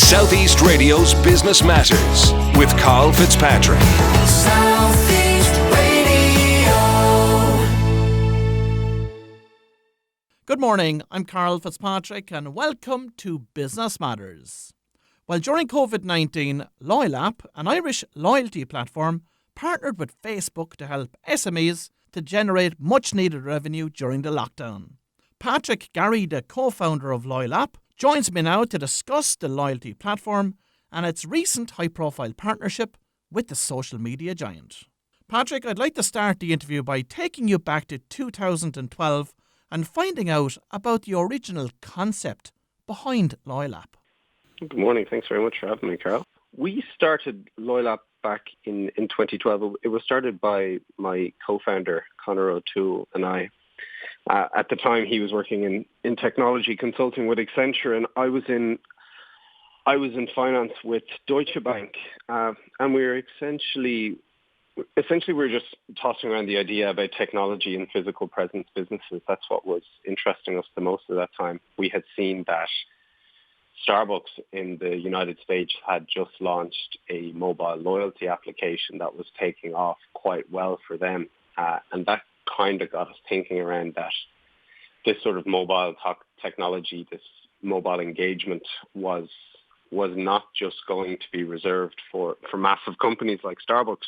Southeast Radio's Business Matters with Carl Fitzpatrick. Southeast Radio. Good morning, I'm Carl Fitzpatrick and welcome to Business Matters. Well, during COVID-19, Loylap, an Irish loyalty platform, partnered with Facebook to help SMEs to generate much-needed revenue during the lockdown. Patrick Garry, the co-founder of Loylap, joins me now to discuss the loyalty platform and its recent high-profile partnership with the social media giant. Patrick, I'd like to start the interview by taking you back to 2012 and finding out about the original concept behind Loylap. Good morning. Thanks very much for having me, Carl. We started Loylap back in 2012. It was started by my co-founder, Conor O'Toole, and I. At the time, he was working in technology consulting with Accenture, and I was in finance with Deutsche Bank, and we were essentially we were just tossing around the idea about technology and physical presence businesses. That's what was interesting us the most at that time. We had seen that Starbucks in the United States had just launched a mobile loyalty application that was taking off quite well for them, and that kind of got us thinking around that this sort of mobile technology, this mobile engagement was not just going to be reserved for massive companies like Starbucks,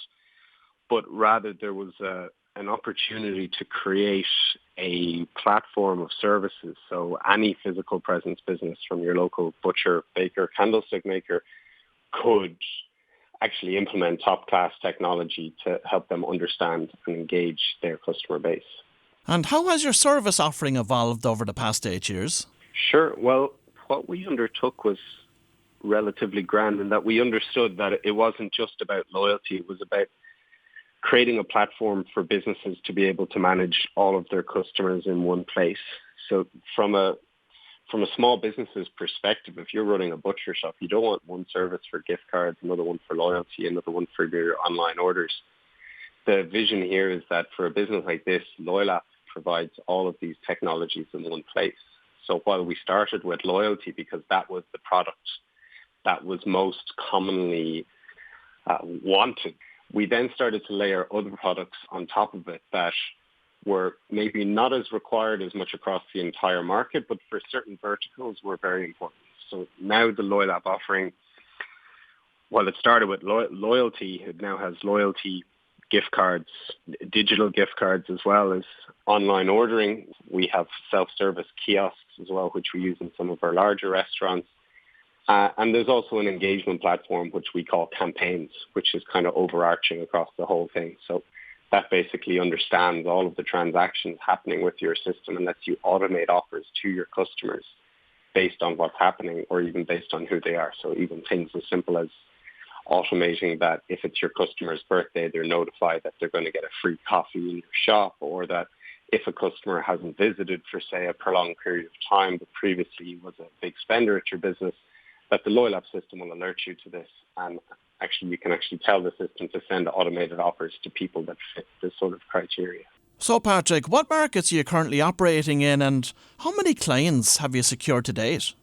but rather there was an opportunity to create a platform of services. So any physical presence business, from your local butcher, baker, candlestick maker, could actually implement top-class technology to help them understand and engage their customer base. And how has your service offering evolved over the past 8 years? Sure. Well, what we undertook was relatively grand in that we understood that it wasn't just about loyalty. It was about creating a platform for businesses to be able to manage all of their customers in one place. So from a small business's perspective, if you're running a butcher shop, you don't want one service for gift cards, another one for loyalty, another one for your online orders. The vision here is that for a business like this, Loylap provides all of these technologies in one place. So while we started with loyalty because that was the product that was most commonly wanted, we then started to layer other products on top of it that were maybe not as required as much across the entire market, but for certain verticals were very important. So now the Loylap offering, while it started with loyalty, it now has loyalty, gift cards, digital gift cards, as well as online ordering. We have self-service kiosks as well, which we use in some of our larger restaurants. And there's also an engagement platform, which we call Campaigns, which is kind of overarching across the whole thing. So that basically understands all of the transactions happening with your system and lets you automate offers to your customers based on what's happening or even based on who they are. So even things as simple as automating that if it's your customer's birthday, they're notified that they're going to get a free coffee in your shop, or that if a customer hasn't visited for, say, a prolonged period of time, but previously was a big spender at your business, that the Loylap system will alert you to this, and you can tell the system to send automated offers to people that fit this sort of criteria. So Patrick, what markets are you currently operating in and how many clients have you secured to date?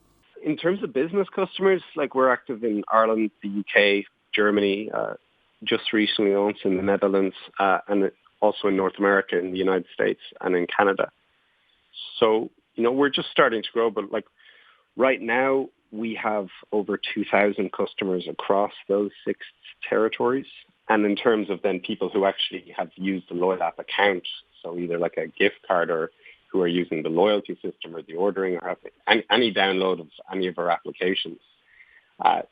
In terms of business customers, we're active in Ireland, the UK, Germany, just recently also in the Netherlands, and also in North America, in the United States and in Canada. So, we're just starting to grow, but right now, we have over 2,000 customers across those 6 territories. And in terms of then people who actually have used the Loylap account, so either like a gift card or who are using the loyalty system or the ordering or any download of any of our applications,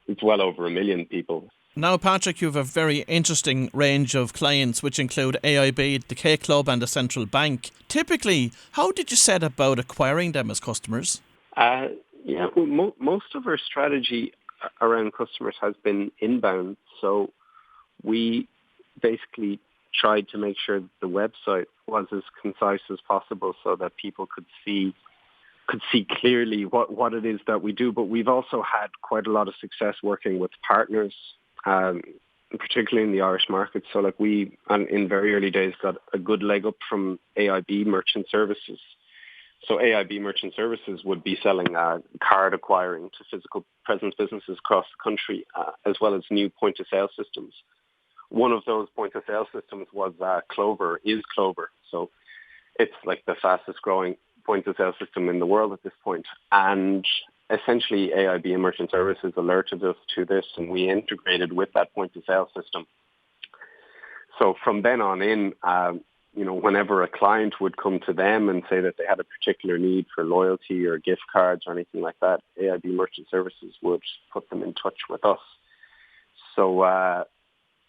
it's well over 1 million people. Now, Patrick, you have a very interesting range of clients, which include AIB, the K Club and the Central Bank. Typically, how did you set about acquiring them as customers? Most of our strategy around customers has been inbound. So we basically tried to make sure that the website was as concise as possible so that people could see clearly what it is that we do. But we've also had quite a lot of success working with partners, particularly in the Irish market. So we, in very early days, got a good leg up from AIB Merchant Services. So AIB Merchant Services would be selling card acquiring to physical presence businesses across the country, as well as new point-of-sale systems. One of those point-of-sale systems was Clover. So it's like the fastest growing point-of-sale system in the world at this point. And essentially AIB Merchant Services alerted us to this, and we integrated with that point-of-sale system. So from then on in, whenever a client would come to them and say that they had a particular need for loyalty or gift cards or anything like that, AIB Merchant Services would put them in touch with us. So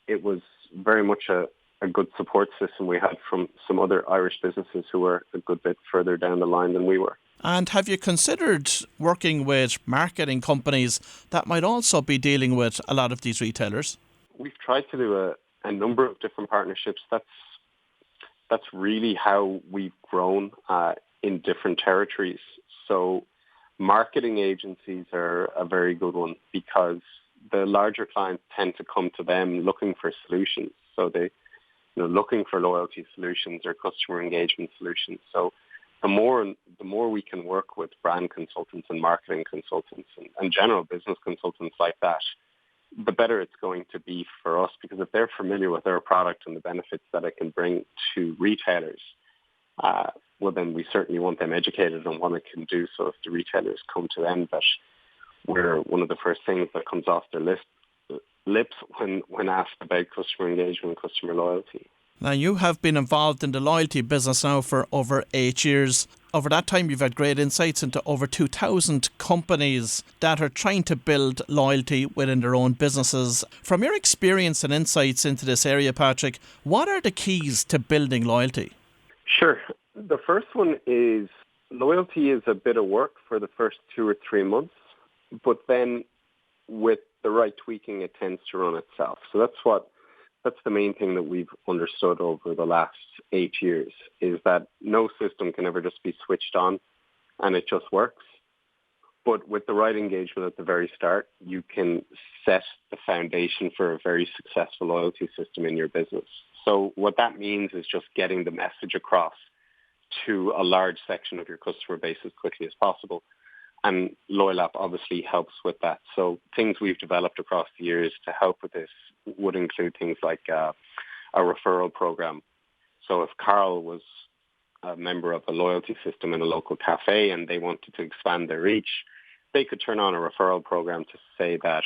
it was very much a good support system we had from some other Irish businesses who were a good bit further down the line than we were. And have you considered working with marketing companies that might also be dealing with a lot of these retailers? We've tried to do a number of different partnerships. That's really how we've grown in different territories. So marketing agencies are a very good one because the larger clients tend to come to them looking for solutions. So they, looking for loyalty solutions or customer engagement solutions. So the more we can work with brand consultants and marketing consultants and general business consultants like that, the better it's going to be for us, because if they're familiar with our product and the benefits that it can bring to retailers, well, then we certainly want them educated on what it can do. So if the retailers come to them, that we're one of the first things that comes off their lips when asked about customer engagement and customer loyalty. Now, you have been involved in the loyalty business now for over 8 years. Over that time, you've had great insights into over 2,000 companies that are trying to build loyalty within their own businesses. From your experience and insights into this area, Patrick, what are the keys to building loyalty? Sure. The first one is loyalty is a bit of work for the first 2 or 3 months, but then with the right tweaking, it tends to run itself. So that's the main thing that we've understood over the last 8 years, is that no system can ever just be switched on and it just works. But with the right engagement at the very start, you can set the foundation for a very successful loyalty system in your business. So what that means is just getting the message across to a large section of your customer base as quickly as possible. And Loylap obviously helps with that. So things we've developed across the years to help with this would include things like a referral program. So if Carl was a member of a loyalty system in a local cafe and they wanted to expand their reach, they could turn on a referral program to say that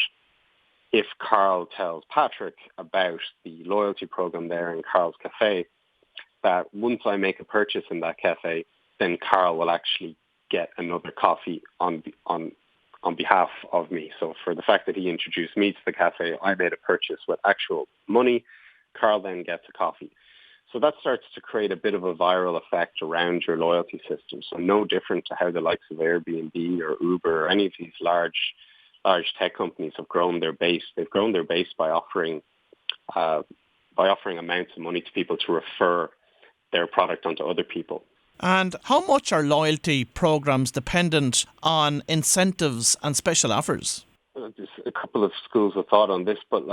if Carl tells Patrick about the loyalty program there in Carl's cafe, that once I make a purchase in that cafe, then Carl will actually get another coffee on behalf of me. So for the fact that he introduced me to the cafe, I made a purchase with actual money. Carl then gets a coffee. So that starts to create a bit of a viral effect around your loyalty system. So no different to how the likes of Airbnb or Uber or any of these large tech companies have grown their base. They've grown their base by offering amounts of money to people to refer their product onto other people. And how much are loyalty programs dependent on incentives and special offers? There's a couple of schools of thought on this, but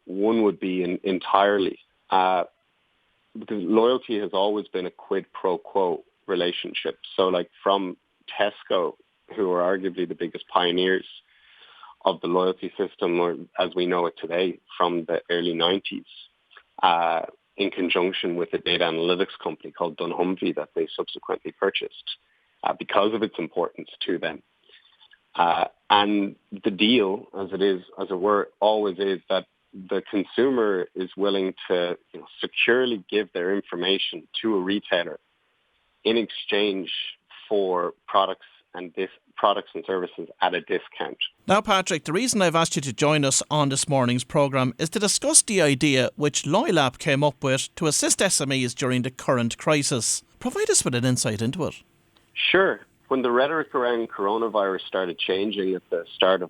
one would be entirely. Because loyalty has always been a quid pro quo relationship. So from Tesco, who are arguably the biggest pioneers of the loyalty system, or as we know it today, from the early 90s, in conjunction with a data analytics company called dunnhumby that they subsequently purchased because of its importance to them. And the deal, as it were, always is that the consumer is willing to securely give their information to a retailer in exchange for products and services at a discount. Now, Patrick, the reason I've asked you to join us on this morning's programme is to discuss the idea which Loylap came up with to assist SMEs during the current crisis. Provide us with an insight into it. Sure. When the rhetoric around coronavirus started changing at the start of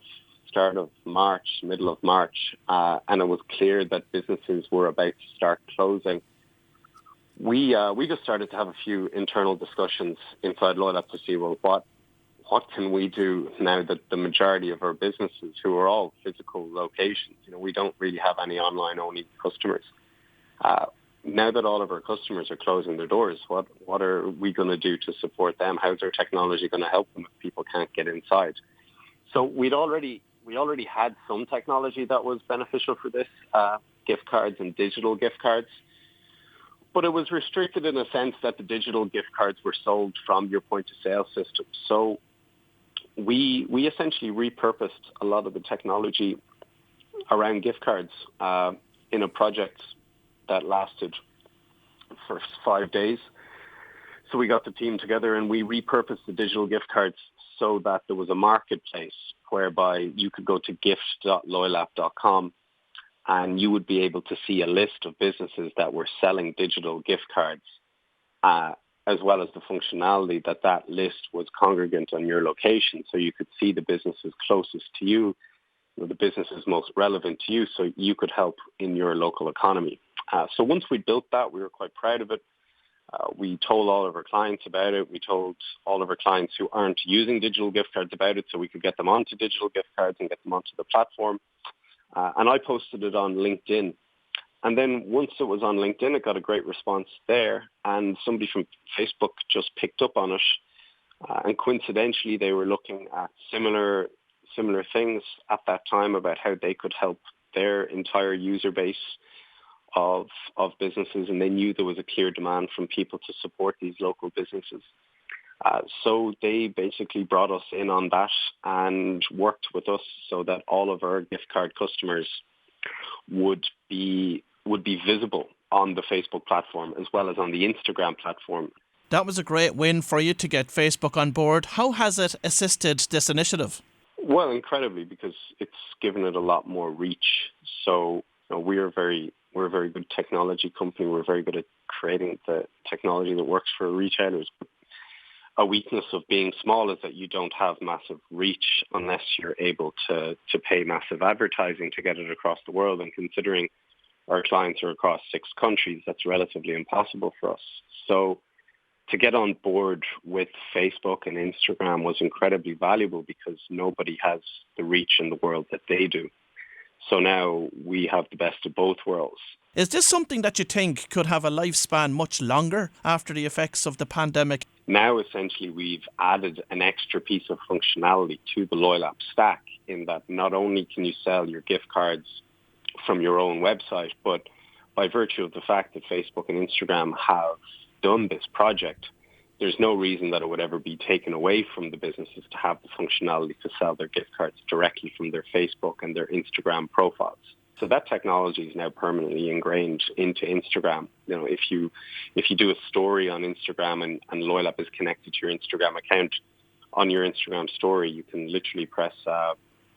March, middle of March, and it was clear that businesses were about to start closing, we just started to have a few internal discussions inside Loylap to see, well, what can we do now that the majority of our businesses, who are all physical locations, we don't really have any online-only customers. now that all of our customers are closing their doors, what are we going to do to support them? How's our technology going to help them if people can't get inside? So we already had some technology that was beneficial for this, gift cards and digital gift cards. But it was restricted in a sense that the digital gift cards were sold from your point of sale system. So we essentially repurposed a lot of the technology around gift cards in a project that lasted for 5 days. So we got the team together and we repurposed the digital gift cards so that there was a marketplace whereby you could go to gift.loylap.com and you would be able to see a list of businesses that were selling digital gift cards, as well as the functionality that list was congregant on your location. So you could see the businesses closest to you, the businesses most relevant to you, so you could help in your local economy. So once we built that, we were quite proud of it. We told all of our clients about it. We told all of our clients who aren't using digital gift cards about it so we could get them onto digital gift cards and get them onto the platform. And I posted it on LinkedIn. And then once it was on LinkedIn, it got a great response there. And somebody from Facebook just picked up on it. And coincidentally, they were looking at similar things at that time about how they could help their entire user base of businesses. And they knew there was a clear demand from people to support these local businesses. So they basically brought us in on that and worked with us so that all of our gift card customers would be visible on the Facebook platform as well as on the Instagram platform. That was a great win for you to get Facebook on board. How has it assisted this initiative? Well, incredibly, because it's given it a lot more reach. So we're a very good technology company. We're very good at creating the technology that works for retailers. A weakness of being small is that you don't have massive reach unless you're able to pay massive advertising to get it across the world. And considering our clients are across 6 countries, that's relatively impossible for us. So to get on board with Facebook and Instagram was incredibly valuable because nobody has the reach in the world that they do. So now we have the best of both worlds. Is this something that you think could have a lifespan much longer after the effects of the pandemic? Now, essentially, we've added an extra piece of functionality to the Loylap stack in that not only can you sell your gift cards from your own website, but by virtue of the fact that Facebook and Instagram have done this project, there's no reason that it would ever be taken away from the businesses to have the functionality to sell their gift cards directly from their Facebook and their Instagram profiles. So that technology is now permanently ingrained into Instagram. If you do a story on Instagram and Loylap is connected to your Instagram account, on your Instagram story, you can literally press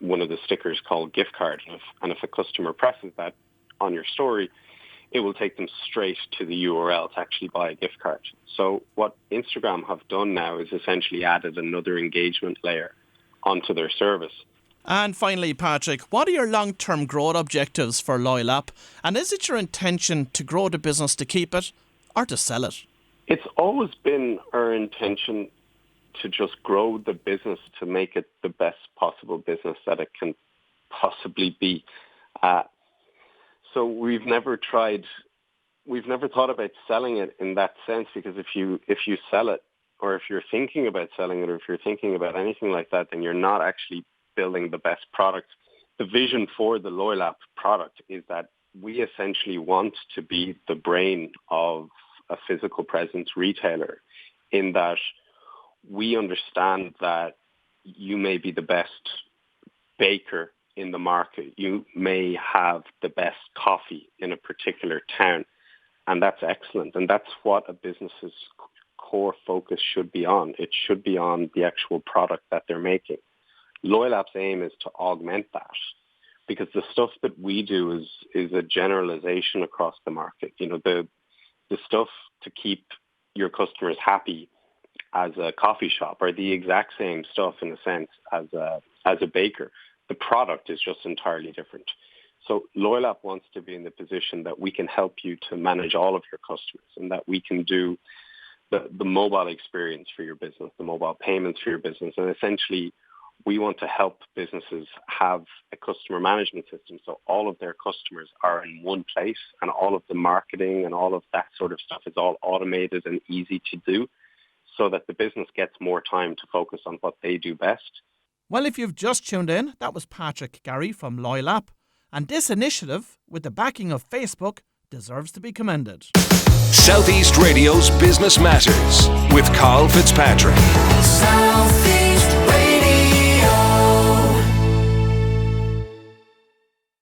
one of the stickers called gift card. And if a customer presses that on your story, it will take them straight to the URL to actually buy a gift card. So what Instagram have done now is essentially added another engagement layer onto their service. And finally, Patrick, what are your long-term growth objectives for Loylap? And is it your intention to grow the business to keep it or to sell it? It's always been our intention to just grow the business to make it the best possible business that it can possibly be. So we've never thought about selling it in that sense, because if you sell it, or if you're thinking about selling it, or if you're thinking about anything like that, then you're not actually building the best product. The vision for the Loylap product is that we essentially want to be the brain of a physical presence retailer, in that we understand that you may be the best baker in the market. You may have the best coffee in a particular town, and that's excellent. And that's what a business's core focus should be on. It should be on the actual product that they're making. Loylap's aim is to augment that, because the stuff that we do is a generalization across the market. The stuff to keep your customers happy as a coffee shop are the exact same stuff in a sense as a baker. The product is just entirely different. So Loylap wants to be in the position that we can help you to manage all of your customers, and that we can do the mobile experience for your business, the mobile payments for your business, and essentially we want to help businesses have a customer management system so all of their customers are in one place and all of the marketing and all of that sort of stuff is all automated and easy to do so that the business gets more time to focus on what they do best. Well, if you've just tuned in, that was Patrick Garry from Loylap. And this initiative, with the backing of Facebook, deserves to be commended. Southeast Radio's Business Matters with Carl Fitzpatrick. South